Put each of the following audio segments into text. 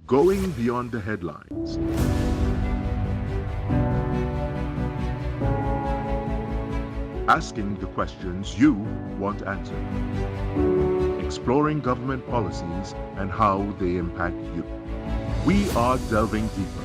Going beyond the headlines. Asking the questions you want answered. Exploring government policies and how they impact you. We are delving deeper.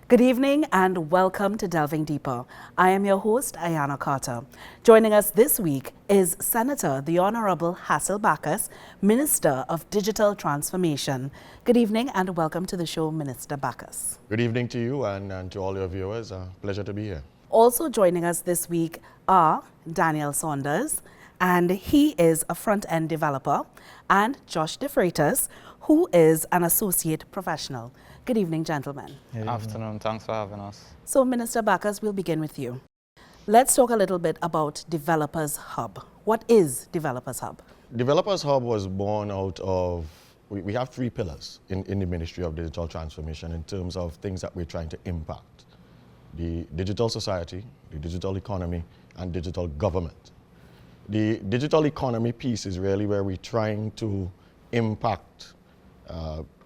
Good evening and welcome to Delving Deeper. I am your host, Ayana Carter. Joining us this week is Senator the Honorable Hasil Bacchus, Minister of Digital Transformation. Good evening and welcome to the show, Minister Bacchus. Good evening to you and to all your viewers. Pleasure to be here. Also joining us this week are Daniel Saunders, and he is a front-end developer, and Josh DeFreitas, who is an associate professional. Good evening, gentlemen. Good afternoon. Thanks for having us. So, Minister Bacchus, we'll begin with you. Let's talk a little bit about Developers Hub. What is Developers Hub? Developers Hub was born out of, we have three pillars in the Ministry of Digital Transformation in terms of things that we're trying to impact. The digital society, the digital economy, and digital government. The digital economy piece is really where we're trying to impact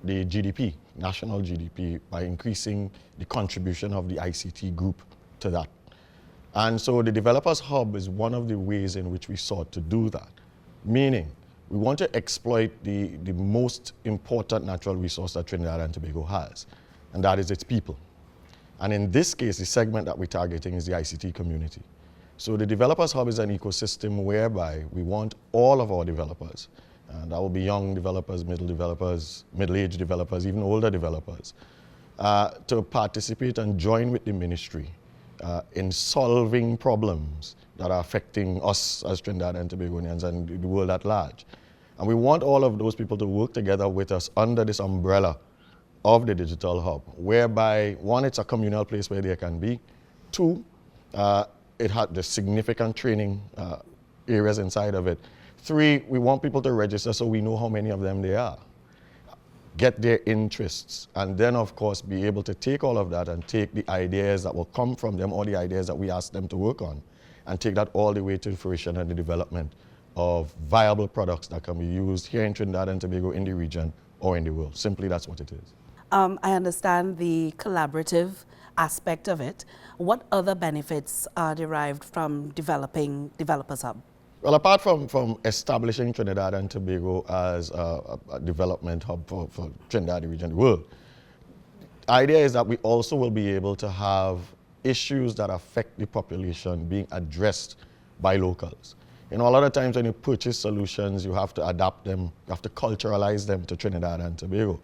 the GDP, national GDP, by increasing the contribution of the ICT group to that. And so the Developers Hub is one of the ways in which we sought to do that, meaning we want to exploit the most important natural resource that Trinidad and Tobago has, and that is its people. And in this case, the segment that we're targeting is the ICT community. So the Developers Hub is an ecosystem whereby we want all of our developers, and that will be young developers, middle-aged developers, even older developers, to participate and join with the ministry in solving problems that are affecting us as Trinidad and Tobagonians and the world at large. And we want all of those people to work together with us under this umbrella of the Digital Hub, whereby, one, it's a communal place where they can be. Two, it had the significant training areas inside of it. Three, we want people to register so we know how many of them there are. Get their interests, and then of course be able to take all of that and take the ideas that will come from them or the ideas that we ask them to work on, and take that all the way to fruition and the development of viable products that can be used here in Trinidad and Tobago, in the region, or in the world. Simply, that's what it is. I understand the collaborative aspect of it. What other benefits are derived from developing Developers Hub? Well, apart from establishing Trinidad and Tobago as a development hub for Trinidad, the region, the world, the idea is that we also will be able to have issues that affect the population being addressed by locals. You know, a lot of times when you purchase solutions, you have to adapt them, you have to culturalize them to Trinidad and Tobago.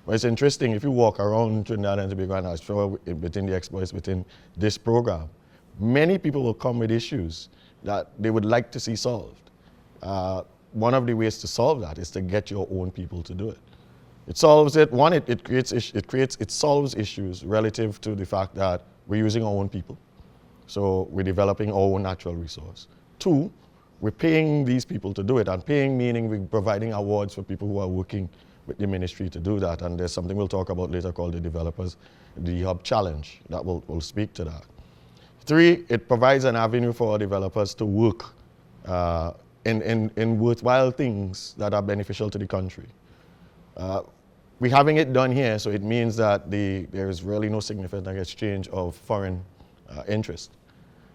But it's interesting, if you walk around Trinidad and Tobago, and I'm sure within the exploits, within this program, many people will come with issues that they would like to see solved. One of the ways to solve that is to get your own people to do it. It solves it. One, it solves issues relative to the fact that we're using our own people. So we're developing our own natural resource. Two, we're paying these people to do it, and paying meaning we're providing awards for people who are working with the ministry to do that. And there's something we'll talk about later called the Hub Challenge that will speak to that. Three, it provides an avenue for our developers to work in worthwhile things that are beneficial to the country. We're having it done here, so it means that there is really no significant exchange of foreign interest.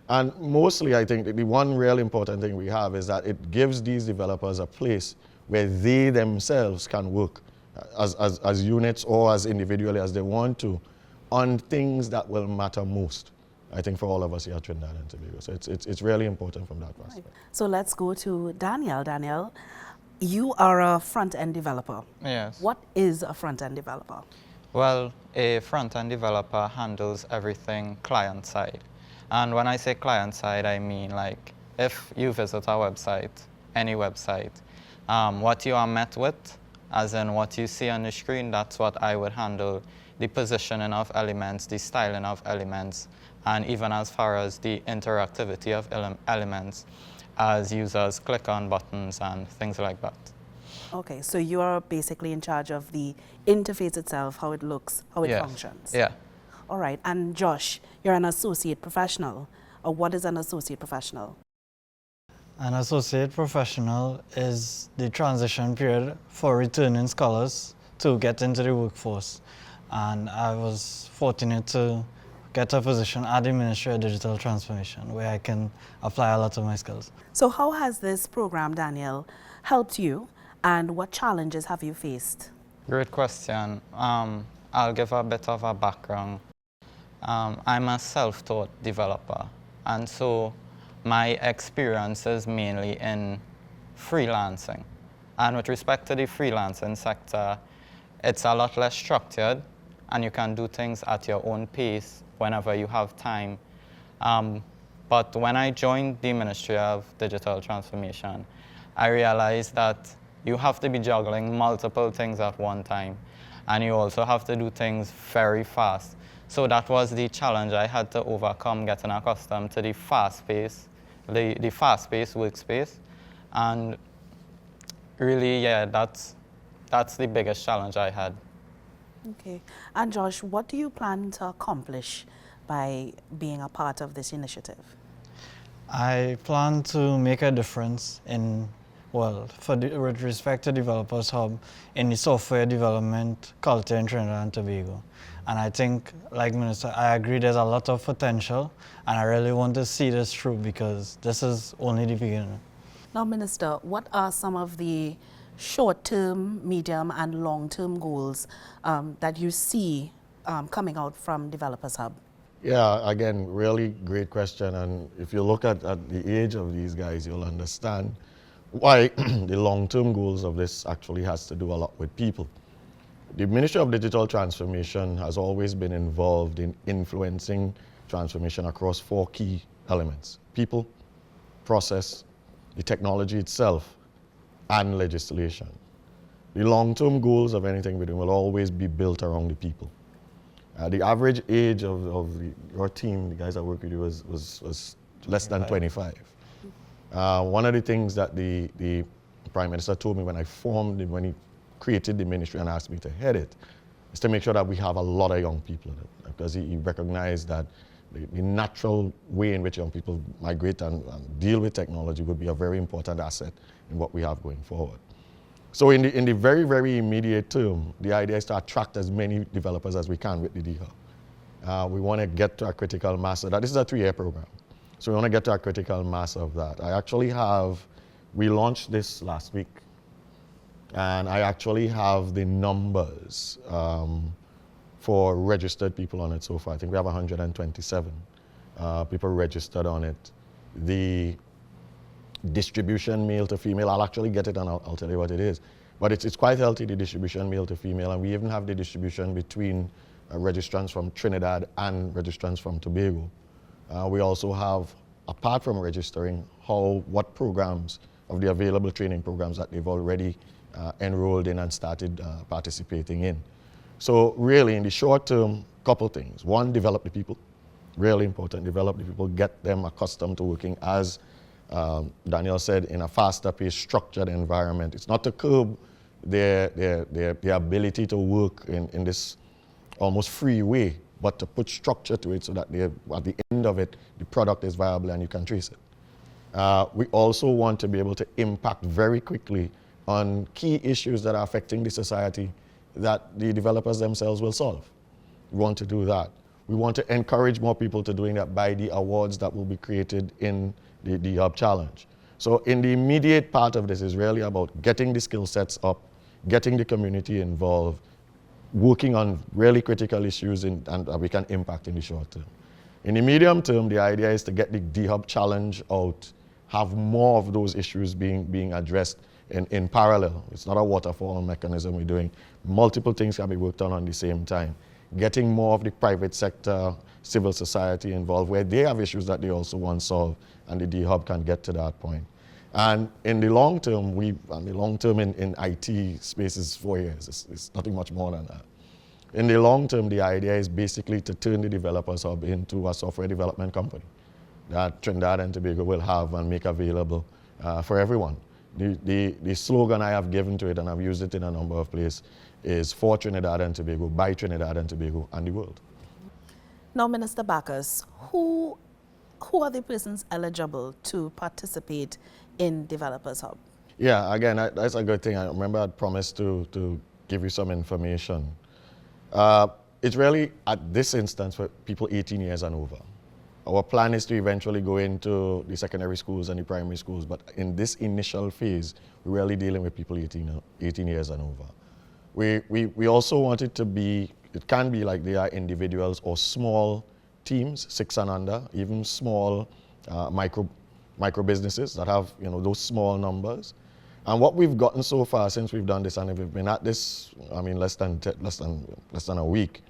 And mostly, I think that the one real important thing we have is that it gives these developers a place where they themselves can work as units or as individually as they want to on things that will matter most, I think, for all of us here at Trinidad and Tobago. So it's really important from that aspect. So let's go to Daniel. Daniel, you are a front-end developer. Yes. What is a front-end developer? Well, a front-end developer handles everything client-side. And when I say client-side, I mean like if you visit our website, any website, what you are met with, as in what you see on the screen, that's what I would handle. The positioning of elements, the styling of elements, and even as far as the interactivity of elements as users click on buttons and things like that. Okay, so you are basically in charge of the interface itself, how it looks, how it Yes. functions. Yeah. All right, and Josh, you're an associate professional. Or what is an associate professional? An associate professional is the transition period for returning scholars to get into the workforce. And I was fortunate to get a position at the Ministry of Digital Transformation where I can apply a lot of my skills. So how has this program, Daniel, helped you, and what challenges have you faced? Great question. I'll give a bit of a background. I'm a self-taught developer, and so my experience is mainly in freelancing. And with respect to the freelancing sector, it's a lot less structured, and you can do things at your own pace whenever you have time. But when I joined the Ministry of Digital Transformation, I realized that you have to be juggling multiple things at one time, and you also have to do things very fast. So that was the challenge I had to overcome, getting accustomed to the fast pace, the fast-paced workspace. And really, yeah, that's the biggest challenge I had. Okay. And Josh, what do you plan to accomplish by being a part of this initiative? I plan to make a difference in, well, with respect to Developers Hub, in the software development culture in Trinidad and Tobago. And I think, like Minister, I agree there's a lot of potential, and I really want to see this through because this is only the beginning. Now, Minister, what are some of the short-term, medium, and long-term goals that you see coming out from Developers Hub? Yeah, again, really great question. And if you look at the age of these guys, you'll understand why the long-term goals of this actually has to do a lot with people. The Ministry of Digital Transformation has always been involved in influencing transformation across 4 key elements: people, process, the technology itself, and legislation. The long-term goals of anything we do will always be built around the people. The average age of your team, the guys that work with you, was less than 25. One of the things that the Prime Minister told me when when he created the ministry and asked me to head it, is to make sure that we have a lot of young people in it, because he recognized that the natural way in which young people migrate and deal with technology would be a very important asset in what we have going forward. So in the very, very immediate term, the idea is to attract as many developers as we can with the DHub. We want to get to a critical mass of that. This is a 3-year program. So we want to get to a critical mass of that. We launched this last week, and I actually have the numbers for registered people on it so far. I think we have 127 people registered on it. The distribution male to female, I'll actually get it and I'll tell you what it is. But it's quite healthy, the distribution male to female, and we even have the distribution between registrants from Trinidad and registrants from Tobago. We also have, apart from registering, what programs of the available training programs that they've already enrolled in and started participating in. So really, in the short term, couple things. One, develop the people. Really important, develop the people, get them accustomed to working, as Daniel said, in a faster paced, structured environment. It's not to curb their ability to work in this almost free way, but to put structure to it so that at the end of it, the product is viable and you can trace it. We also want to be able to impact very quickly on key issues that are affecting the society that the developers themselves will solve. We want to do that. We want to encourage more people to doing that by the awards that will be created in the Hub Challenge. So in the immediate part of this is really about getting the skill sets up, getting the community involved, working on really critical issues and we can impact in the short term. In the medium term, the idea is to get the Hub Challenge out, have more of those issues being addressed in parallel. It's not a waterfall mechanism. We're doing multiple things can be worked on the same time. Getting more of the private sector, civil society involved, where they have issues that they also want solved, and the DHub can get to that point. And in the long term, in IT space is 4 years. It's nothing much more than that. In the long term, the idea is basically to turn the Developers Hub into a software development company that Trinidad and Tobago will have and make available for everyone. The slogan I have given to it, and I've used it in a number of places, is for Trinidad and Tobago, by Trinidad and Tobago, and the world. Now, Minister Bacchus, who are the persons eligible to participate in Developers Hub? Yeah, again, that's a good thing. I remember I promised to give you some information. It's really, at this instance, for people 18 years and over. Our plan is to eventually go into the secondary schools and the primary schools, but in this initial phase, we're really dealing with people 18 years and over. We also want it to be, it can be like they are individuals or small teams, 6 and under, even small micro businesses that have those small numbers. And what we've gotten so far since we've done this, and we've been at this, I mean, less than a week,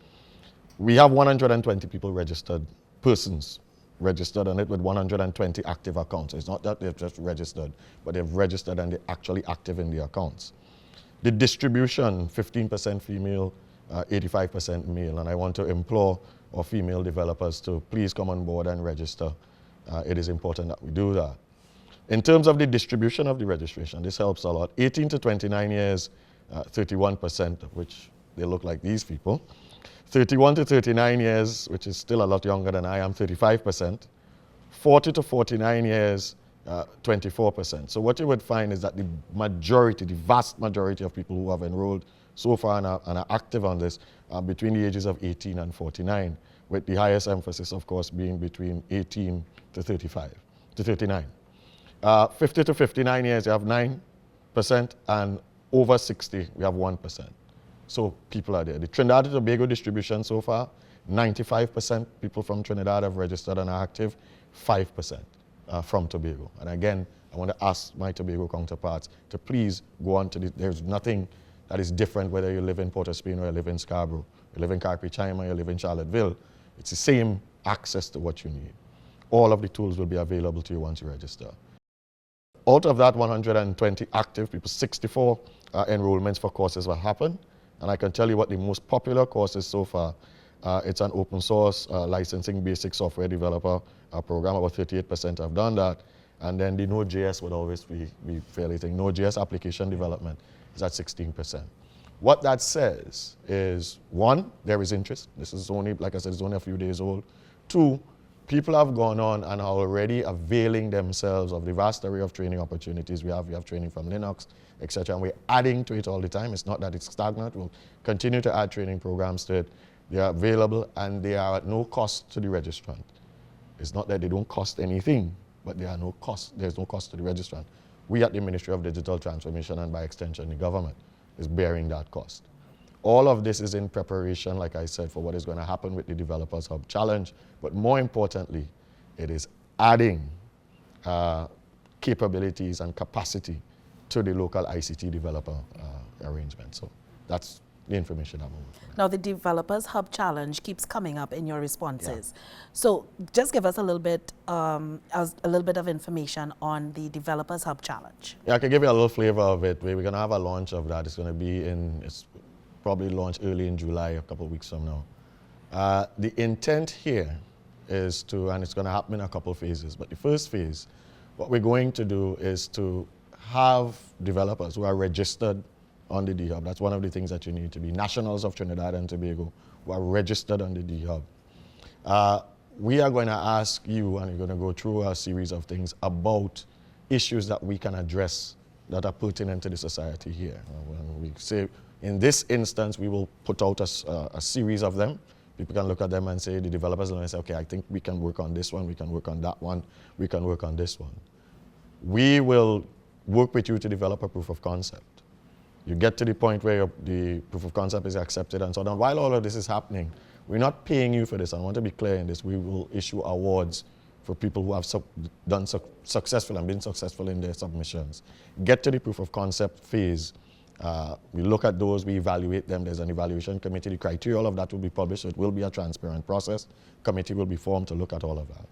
we have 120 people registered, persons registered on it with 120 active accounts. It's not that they've just registered, but they've registered and they're actually active in the accounts. The distribution, 15% female, 85% male, and I want to implore our female developers to please come on board and register. It is important that we do that. In terms of the distribution of the registration, this helps a lot. 18 to 29 years, 31%, of which they look like these people. 31 to 39 years, which is still a lot younger than I am, 35%. 40 to 49 years, 24%. So what you would find is that the majority, the vast majority of people who have enrolled so far and are active on this are between the ages of 18 and 49, with the highest emphasis, of course, being between 18 to 39. 50 to 59 years, you have 9%, and over 60, we have 1%. So people are there. The Trinidad and Tobago distribution so far, 95% people from Trinidad have registered and are active, 5% from Tobago. And again, I want to ask my Tobago counterparts to please go on to there's nothing that is different whether you live in Port of Spain or you live in Scarborough, you live in Carpe Chima, you live in Charlottesville. It's the same access to what you need. All of the tools will be available to you once you register. Out of that 120 active people, 64 enrollments for courses will happen. And I can tell you what the most popular course is so far. It's an open source licensing basic software developer program. About 38% have done that. And then the Node.js would always be fairly thing. Node.js application development is at 16%. What that says is, one, there is interest. This is only, like I said, it's only a few days old. Two, people have gone on and are already availing themselves of the vast array of training opportunities we have. We have training from Linux, etc. And we're adding to it all the time. It's not that it's stagnant. We'll continue to add training programs to it. They are available and they are at no cost to the registrant. It's not that they don't cost anything, but there are no cost. There's no cost to the registrant. We at the Ministry of Digital Transformation and by extension the government is bearing that cost. All of this is in preparation, like I said, for what is going to happen with the Developers Hub Challenge. But more importantly, it is adding capabilities and capacity to the local ICT developer arrangement. So that's the information I'm moving. Now, the Developers Hub Challenge keeps coming up in your responses. Yeah. So just give us a little bit of information on the Developers Hub Challenge. Yeah, I can give you a little flavor of it. We're going to have a launch of that. It's going to be it's probably launch early in July, a couple of weeks from now. The intent here is to, and it's going to happen in a couple of phases, but the first phase, what we're going to do is to have developers who are registered on the D-Hub. That's one of the things that you need to be. Nationals of Trinidad and Tobago who are registered on the D-Hub. We are going to ask you, and you're going to go through a series of things about issues that we can address that are pertinent to the society here. When we say, in this instance, we will put out a series of them. People can look at them and say, the developers will say, okay, I think we can work on this one, we can work on that one, we can work on this one. We will work with you to develop a proof of concept. You get to the point where the proof of concept is accepted and so on. While all of this is happening, we're not paying you for this. I want to be clear in this. We will issue awards for people who have done successful and been successful in their submissions. Get to the proof of concept phase. We look at those, we evaluate them. There's an evaluation committee. The criteria, all of that will be published. So it will be a transparent process. Committee will be formed to look at all of that.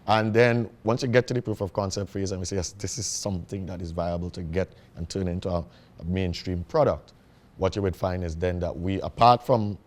And then once you get to the proof of concept phase and we say, yes, this is something that is viable to get and turn into a mainstream product, what you would find is then that we, apart from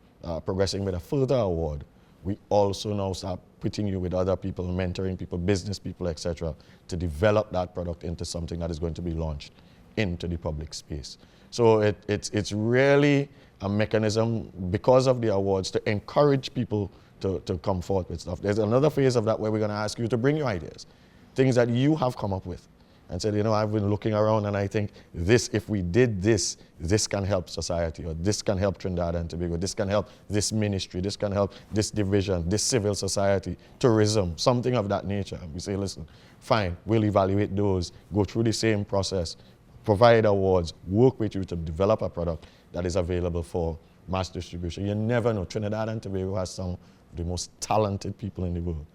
progressing with a further award, we also now start putting you with other people, mentoring people, business people, etc., to develop that product into something that is going to be launched into the public space. So it's really a mechanism, because of the awards, to encourage people to come forth with stuff. There's another phase of that where we're going to ask you to bring your ideas, things that you have come up with, and said, you know, I've been looking around and I think this, if we did this, this can help society, or this can help Trinidad and Tobago, this can help this ministry, this can help this division, this civil society, tourism, something of that nature. And we say, listen, fine, we'll evaluate those, go through the same process, provide awards, work with you to develop a product that is available for mass distribution. You never know. Trinidad and Tobago has some of the most talented people in the world.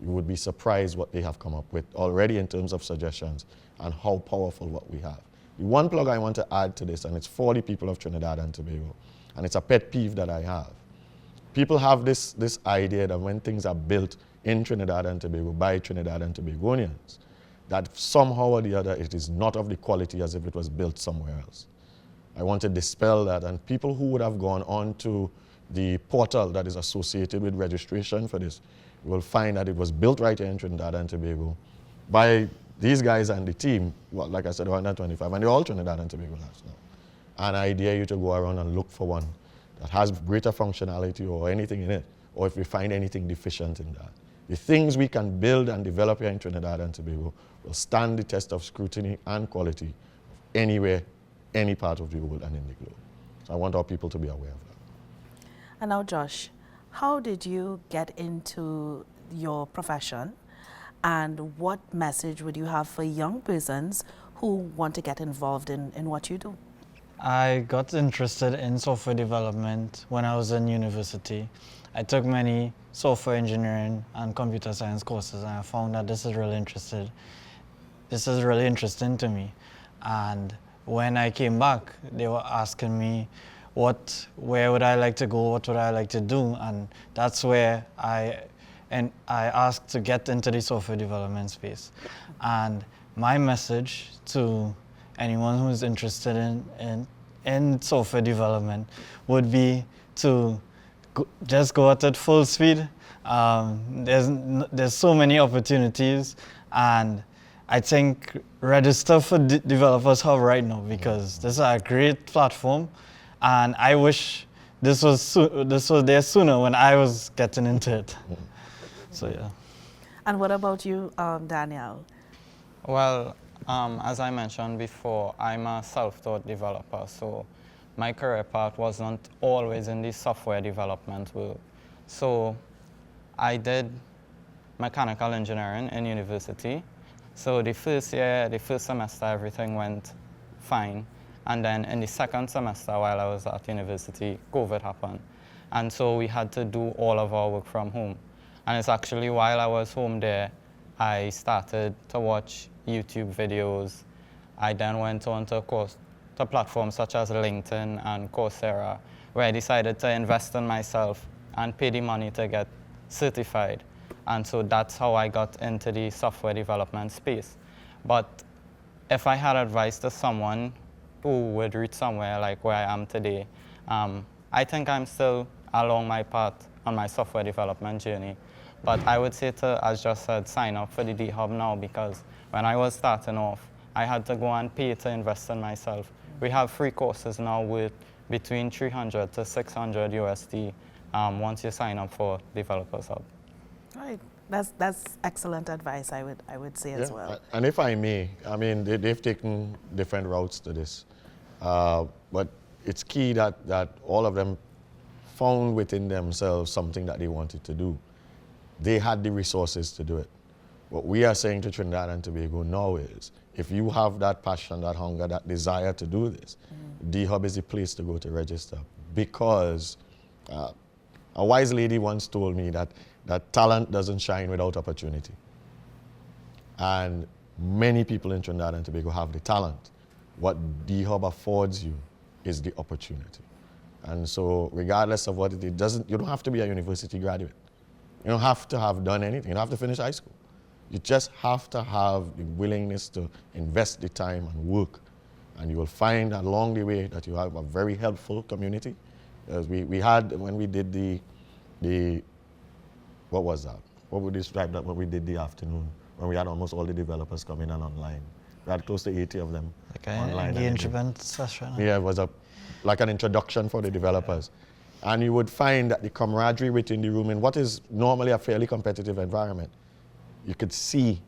You would be surprised what they have come up with already in terms of suggestions and how powerful what we have. The one plug I want to add to this, and it's for the people of Trinidad and Tobago, and it's a pet peeve that I have. People have this idea that when things are built in Trinidad and Tobago by Trinidad and Tobagonians, that somehow or the other it is not of the quality as if it was built somewhere else. I want to dispel that, and people who would have gone on to the portal that is associated with registration for this, you will find that it was built right here in Trinidad and Tobago by these guys and the team, well, like I said, 125, and they're all Trinidad and Tobago national. And I dare you to go around and look for one that has greater functionality or anything in it, or if we find anything deficient in that. The things we can build and develop here in Trinidad and Tobago will stand the test of scrutiny and quality anywhere, any part of the world and in the globe. So I want our people to be aware of that. And now, Josh, how did you get into your profession, and what message would you have for young persons who want to get involved in what you do? I got interested in software development when I was in university. I took many software engineering and computer science courses, and I found that this is really interesting to me. And when I came back, they were asking me where would I like to go, what would I like to do, and that's where I asked to get into the software development space. And my message to anyone who's interested in software development would be to just go at it full speed. There's so many opportunities, and I think register for Developers Hub right now, because this is a great platform, and I wish this was there sooner when I was getting into it. So yeah. And what about you, Daniel? Well, as I mentioned before, I'm a self-taught developer, so my career path wasn't always in the software development world. So I did mechanical engineering in university. So the first semester, everything went fine. And then in the second semester, while I was at university, COVID happened. And so we had to do all of our work from home. And it's actually while I was home there, I started to watch YouTube videos. I then went on to platforms such as LinkedIn and Coursera, where I decided to invest in myself and pay the money to get certified. And so that's how I got into the software development space. But if I had advice to someone who would reach somewhere like where I am today, I think I'm still along my path on my software development journey. But I would say to, as just said, sign up for the D-Hub now, because when I was starting off, I had to go and pay to invest in myself. We have free courses now with between 300 to 600 USD once you sign up for Developers Hub. Right. That's excellent advice, I would say as well. And if I may, I mean, they've taken different routes to this. But it's key that all of them found within themselves something that they wanted to do. They had the resources to do it. What we are saying to Trinidad and Tobago now is, if you have that passion, that hunger, that desire to do this, D-Hub is the place to go to register. Because a wise lady once told me that talent doesn't shine without opportunity. And many people in Trinidad and Tobago have the talent. What D-Hub affords you is the opportunity. And so regardless of what it is, you don't have to be a university graduate. You don't have to have done anything. You don't have to finish high school. You just have to have the willingness to invest the time and work. And you will find along the way that you have a very helpful community. As we had, when we did the what was that? What would describe that what we did the afternoon when we had almost all the developers coming in online? We had close to 80 of them Like an online. engagement session. Yeah, it was like an introduction for the developers. And you would find that the camaraderie within the room in what is normally a fairly competitive environment, you could see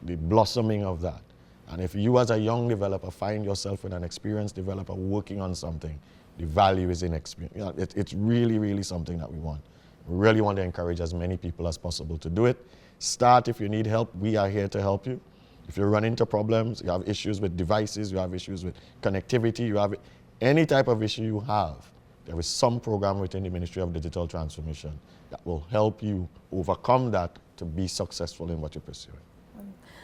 the blossoming of that. And if you as a young developer find yourself with an experienced developer working on something, the value is in experience. You know, it's really, really something that we want. We really want to encourage as many people as possible to do it. Start if you need help. We are here to help you. If you run into problems, you have issues with devices, you have issues with connectivity, you have any type of issue you have, there is some program within the Ministry of Digital Transformation that will help you overcome that to be successful in what you're pursuing.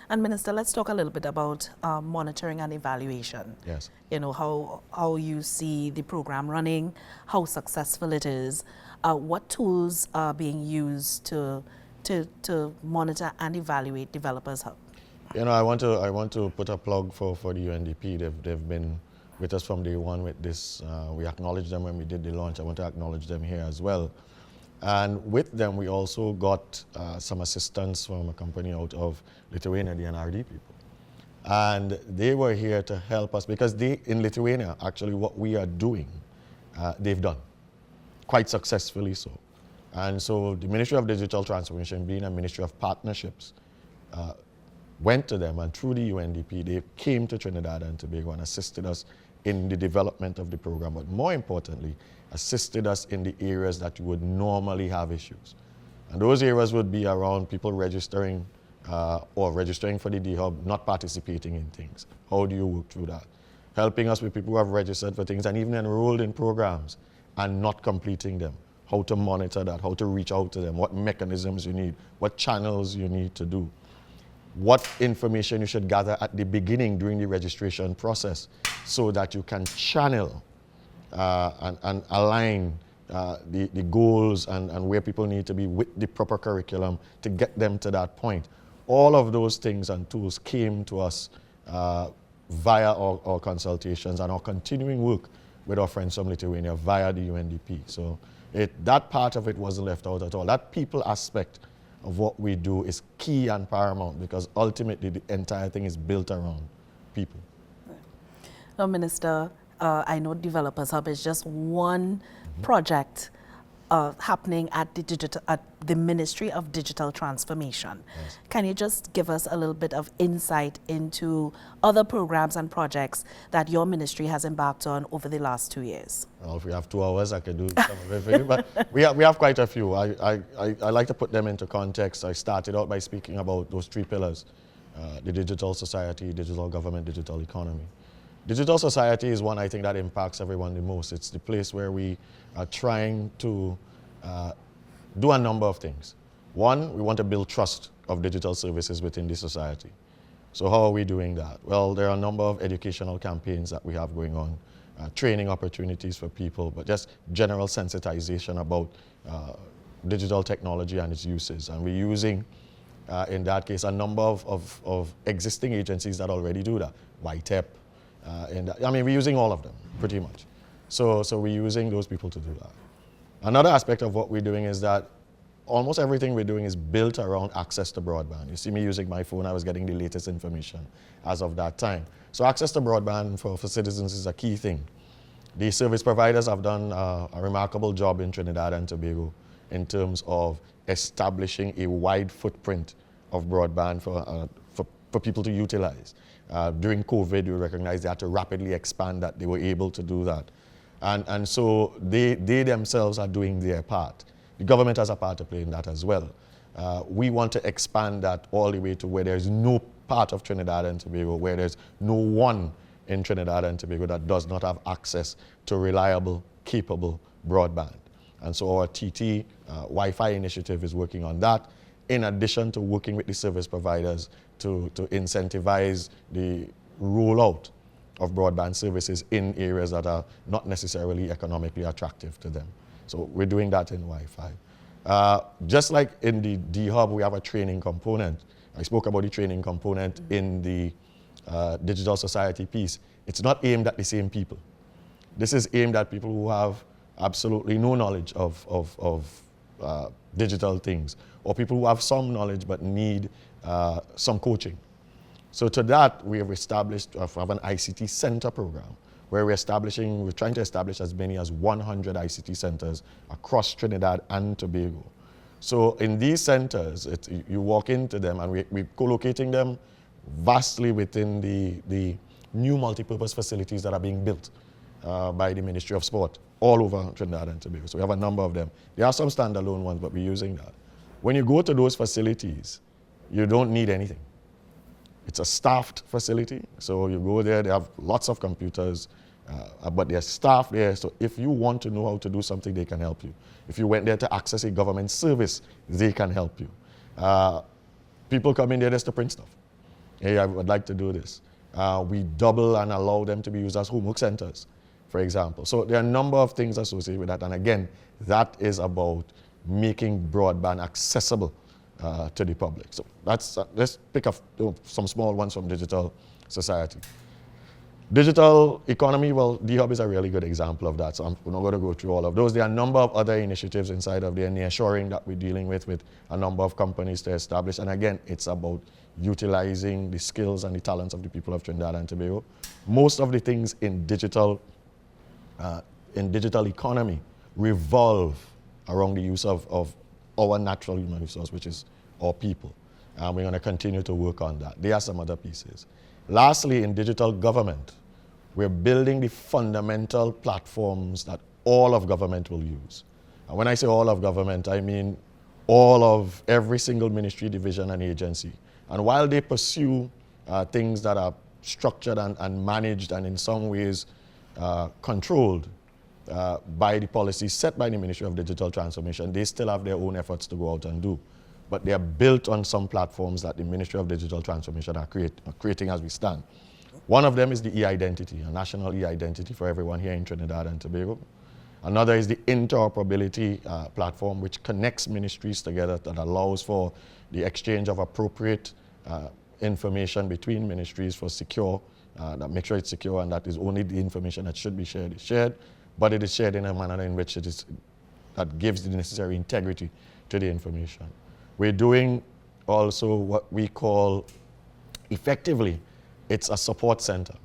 And Minister, let's talk a little bit about monitoring and evaluation. Yes. You know, how you see the program running, how successful it is, what tools are being used to monitor and evaluate Developers Hub. You know, I want to put a plug for the UNDP. They've been with us from day one with this. We acknowledged them when we did the launch. I want to acknowledge them here as well. And with them, we also got some assistance from a company out of Lithuania, the NRD people. And they were here to help us because in Lithuania, actually what we are doing, they've done quite successfully so. And so the Ministry of Digital Transformation, being a ministry of partnerships, went to them, and through the UNDP, they came to Trinidad and Tobago and assisted us in the development of the program, but more importantly, assisted us in the areas that you would normally have issues. And those areas would be around people registering or registering for the D-Hub, not participating in things. How do you work through that? Helping us with people who have registered for things and even enrolled in programs and not completing them. How to monitor that, how to reach out to them, what mechanisms you need, what channels you need to do, what information you should gather at the beginning during the registration process so that you can channel and align the goals and where people need to be with the proper curriculum to get them to that point. All of those things and tools came to us via our consultations and our continuing work with our friends from Lithuania via the UNDP. So that part of it wasn't left out at all. That people aspect of what we do is key and paramount because ultimately the entire thing is built around people. Now, Minister, I know Developers Hub is just one project happening at the Ministry of Digital Transformation. Yes. Can you just give us a little bit of insight into other programs and projects that your ministry has embarked on over the last 2 years? Well, if we have 2 hours, I could do some of it for you, but we have quite a few. I like to put them into context. I started out by speaking about those 3 pillars, the digital society, digital government, digital economy. Digital society is one I think that impacts everyone the most. It's the place where we are trying to do a number of things. One, we want to build trust of digital services within the society. So how are we doing that? Well, there are a number of educational campaigns that we have going on, training opportunities for people, but just general sensitization about digital technology and its uses. And we're using, in that case, a number of existing agencies that already do that. YTEP, we're using all of them, pretty much. So we're using those people to do that. Another aspect of what we're doing is that almost everything we're doing is built around access to broadband. You see me using my phone, I was getting the latest information as of that time. So access to broadband for citizens is a key thing. The service providers have done a remarkable job in Trinidad and Tobago in terms of establishing a wide footprint of broadband for people to utilize. During COVID, we recognized they had to rapidly expand that. They were able to do that. And so they themselves are doing their part. The government has a part to play in that as well. We want to expand that all the way to where there's no part of Trinidad and Tobago, where there's no one in Trinidad and Tobago that does not have access to reliable, capable broadband. And so our TT Wi-Fi initiative is working on that, in addition to working with the service providers to incentivize the rollout of broadband services in areas that are not necessarily economically attractive to them. So we're doing that in Wi-Fi. Just like in the D-Hub, we have a training component. I spoke about the training component in the digital society piece. It's not aimed at the same people. This is aimed at people who have absolutely no knowledge of digital things, or people who have some knowledge but need some coaching. So to that, we have established, have an ICT center program where we're trying to establish as many as 100 ICT centers across Trinidad and Tobago. So in these centers, you walk into them, and we're co-locating them vastly within the new multipurpose facilities that are being built by the Ministry of Sport all over Trinidad and Tobago. So we have a number of them. There are some standalone ones, but we're using that. When you go to those facilities, you don't need anything. It's a staffed facility, so you go there, they have lots of computers, but they're staffed there, so if you want to know how to do something, they can help you. If you went there to access a government service, they can help you. People come in there just to print stuff. Hey, I would like to do this. We double and allow them to be used as homework centers, for example. So there are a number of things associated with that, and again, that is about making broadband accessible to the public. So that's, let's pick up some small ones from Digital Society. Digital economy, well, D-Hub is a really good example of that, so I'm not going to go through all of those. There are a number of other initiatives inside of there, nearshoring that we're dealing with a number of companies to establish, and again, it's about utilizing the skills and the talents of the people of Trinidad and Tobago. Most of the things in digital economy revolve around the use of our natural human resource, which is our people. And we're going to continue to work on that. There are some other pieces. Lastly, in digital government, we're building the fundamental platforms that all of government will use. And when I say all of government, I mean all of every single ministry, division, and agency. And while they pursue things that are structured and managed and in some ways controlled by the policies set by the Ministry of Digital Transformation, they still have their own efforts to go out and do. But they are built on some platforms that the Ministry of Digital Transformation are creating as we stand. One of them is the e-identity, a national e-identity for everyone here in Trinidad and Tobago. Another is the interoperability platform, which connects ministries together, that allows for the exchange of appropriate information between ministries for secure, that make sure it's secure, and that is only the information that should be shared is shared, but it is shared in a manner in which that gives the necessary integrity to the information. We're doing also what we call, effectively, it's a support center.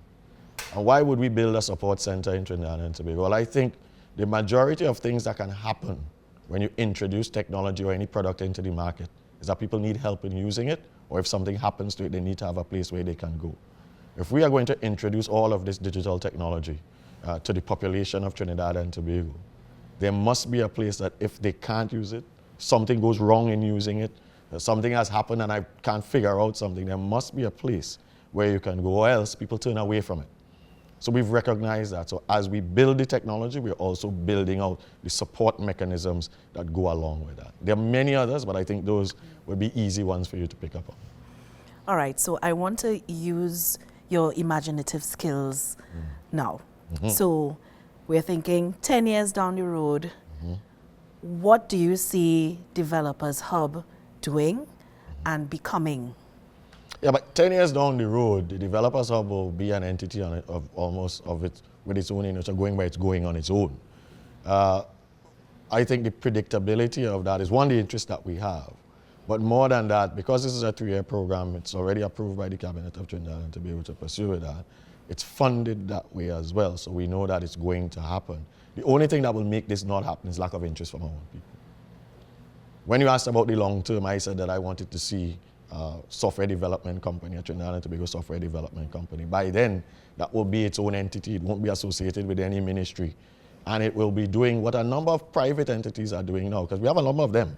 And why would we build a support center in Trinidad and Tobago? Well, I think the majority of things that can happen when you introduce technology or any product into the market is that people need help in using it, or if something happens to it, they need to have a place where they can go. If we are going to introduce all of this digital technology to the population of Trinidad and Tobago, there must be a place that if they can't use it, something goes wrong in using it, something has happened and I can't figure out something, there must be a place where you can go, or else people turn away from it. So we've recognized that. So as we build the technology, we're also building out the support mechanisms that go along with that. There are many others, but I think those would be easy ones for you to pick up on. All right, so I want to use your imaginative skills now. So we're thinking 10 years down the road, what do you see Developers Hub doing and becoming? Yeah, but 10 years down the road, the Developers Hub will be an entity on it, with its own nature, going where it's going on its own. I think the predictability of that is one, the interest that we have. But more than that, because this is a 3-year program, it's already approved by the Cabinet of Trinidad and to be able to pursue that. It's funded that way as well, so we know that it's going to happen. The only thing that will make this not happen is lack of interest from our own people. When you asked about the long term, I said that I wanted to see a software development company, a Trinidad and Tobago software development company. By then, that will be its own entity. It won't be associated with any ministry. And it will be doing what a number of private entities are doing now, because we have a number of them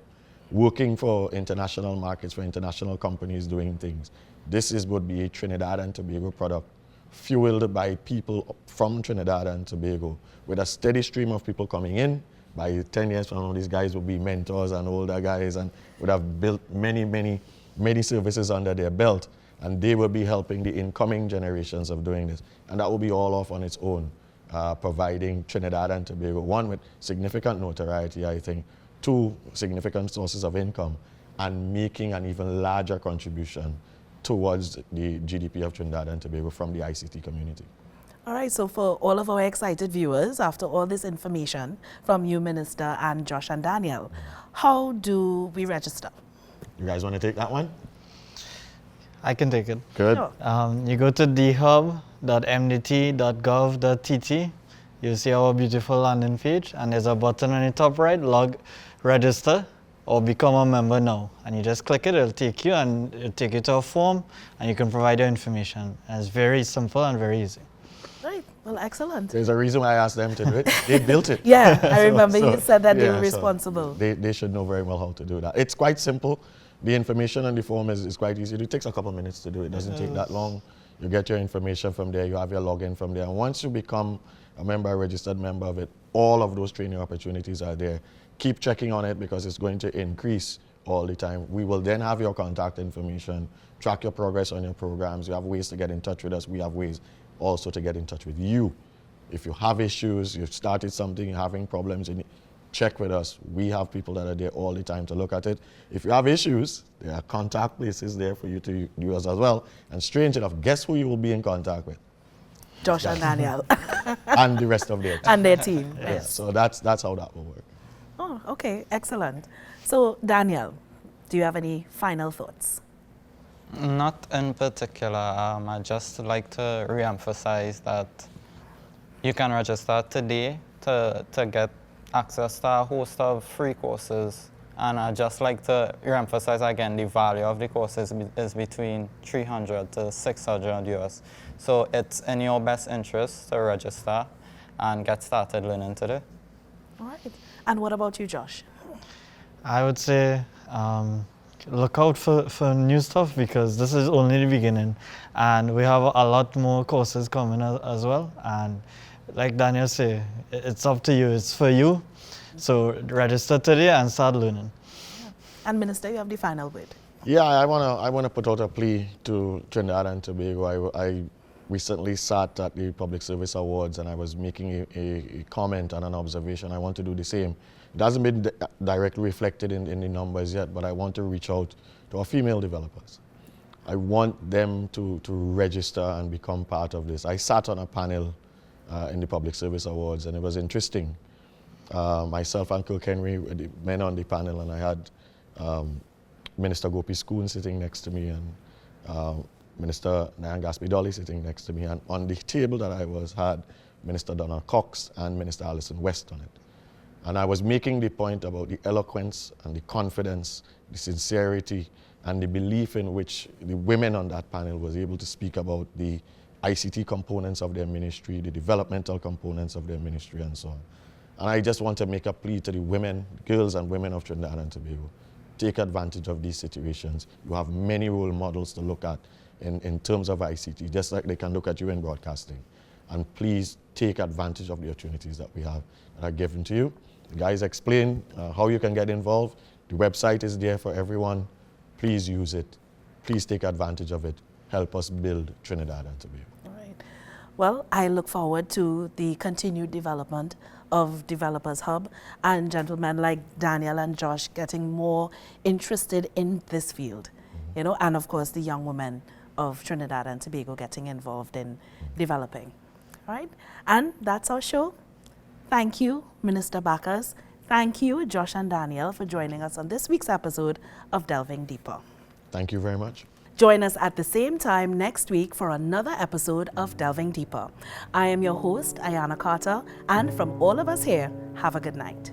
working for international markets, for international companies doing things. This would be a Trinidad and Tobago product, fueled by people from Trinidad and Tobago, with a steady stream of people coming in. By 10 years from now, these guys will be mentors and older guys and would have built many services under their belt, and they will be helping the incoming generations of doing this. And that will be all off on its own, providing Trinidad and Tobago, one, with significant notoriety, I think, 2, significant sources of income, and making an even larger contribution towards the GDP of Trinidad and Tobago from the ICT community. All right, so for all of our excited viewers, after all this information from you, Minister, and Josh and Daniel, how do we register? You guys want to take that one? I can take it. Good. Sure. You go to dhub.mdt.gov.tt. You'll see our beautiful landing page, and there's a button on the top right, register or become a member now. And you just click it, it'll take you, and it'll take you to a form, and you can provide your information. And it's very simple and very easy. Right, well, excellent. There's a reason why I asked them to do it. They built it. Yeah, I remember you said that they yeah, were responsible. They should know very well how to do that. It's quite simple. The information on the form is quite easy. It takes a couple minutes to do it. It doesn't take that long. You get your information from there. You have your login from there. And once you become a member, a registered member of it, all of those training opportunities are there. Keep checking on it because it's going to increase all the time. We will then have your contact information, track your progress on your programs. You have ways to get in touch with us. We have ways also to get in touch with you. If you have issues, you've started something, you're having problems, check with us. We have people that are there all the time to look at it. If you have issues, there are contact places there for you to use as well. And strange enough, guess who you will be in contact with? Josh and Daniel. And the rest of their team. And their team, Yeah, yes. so that's how that will work. Oh, okay, excellent. So, Daniel, do you have any final thoughts? Not in particular. I just like to re-emphasize that you can register today to get access to a host of free courses. And I just like to re-emphasize again the value of the courses is between $300 to $600 US. So it's in your best interest to register and get started learning today. All right. And what about you, Josh? I would say look out for new stuff because this is only the beginning. And we have a lot more courses coming as well. And like Daniel said, it's up to you. It's for you. So register today and start learning. And Minister, you have the final word. Yeah, I wanna put out a plea to Trinidad and Tobago. I recently sat at the Public Service Awards and I was making a comment and an observation. I want to do the same. It hasn't been directly reflected in the numbers yet, but I want to reach out to our female developers. I want them to register and become part of this. I sat on a panel in the Public Service Awards and it was interesting. Myself and Kirk Henry were the men on the panel, and I had Minister Gopi Schoon sitting next to me and Minister Nyan Gaspi-Dolly sitting next to me, and on the table that I was had Minister Donald Cox and Minister Alison West on it. And I was making the point about the eloquence and the confidence, the sincerity, and the belief in which the women on that panel was able to speak about the ICT components of their ministry, the developmental components of their ministry, and so on. And I just want to make a plea to the women, girls and women of Trinidad and Tobago. Take advantage of these situations. You have many role models to look at in terms of ICT, just like they can look at you in broadcasting. And please take advantage of the opportunities that we have that are given to you. The guys explain how you can get involved. The website is there for everyone. Please use it. Please take advantage of it. Help us build Trinidad and Tobago. All right. Well, I look forward to the continued development of Developers Hub and gentlemen like Daniel and Josh getting more interested in this field, you know, and of course the young women of Trinidad and Tobago getting involved in developing. All right. And that's our show. Thank you, Minister Bacchus. Thank you, Josh and Daniel, for joining us on this week's episode of Delving Deeper. Thank you very much. Join us at the same time next week for another episode of Delving Deeper. I am your host, Ayana Carter, and from all of us here, have a good night.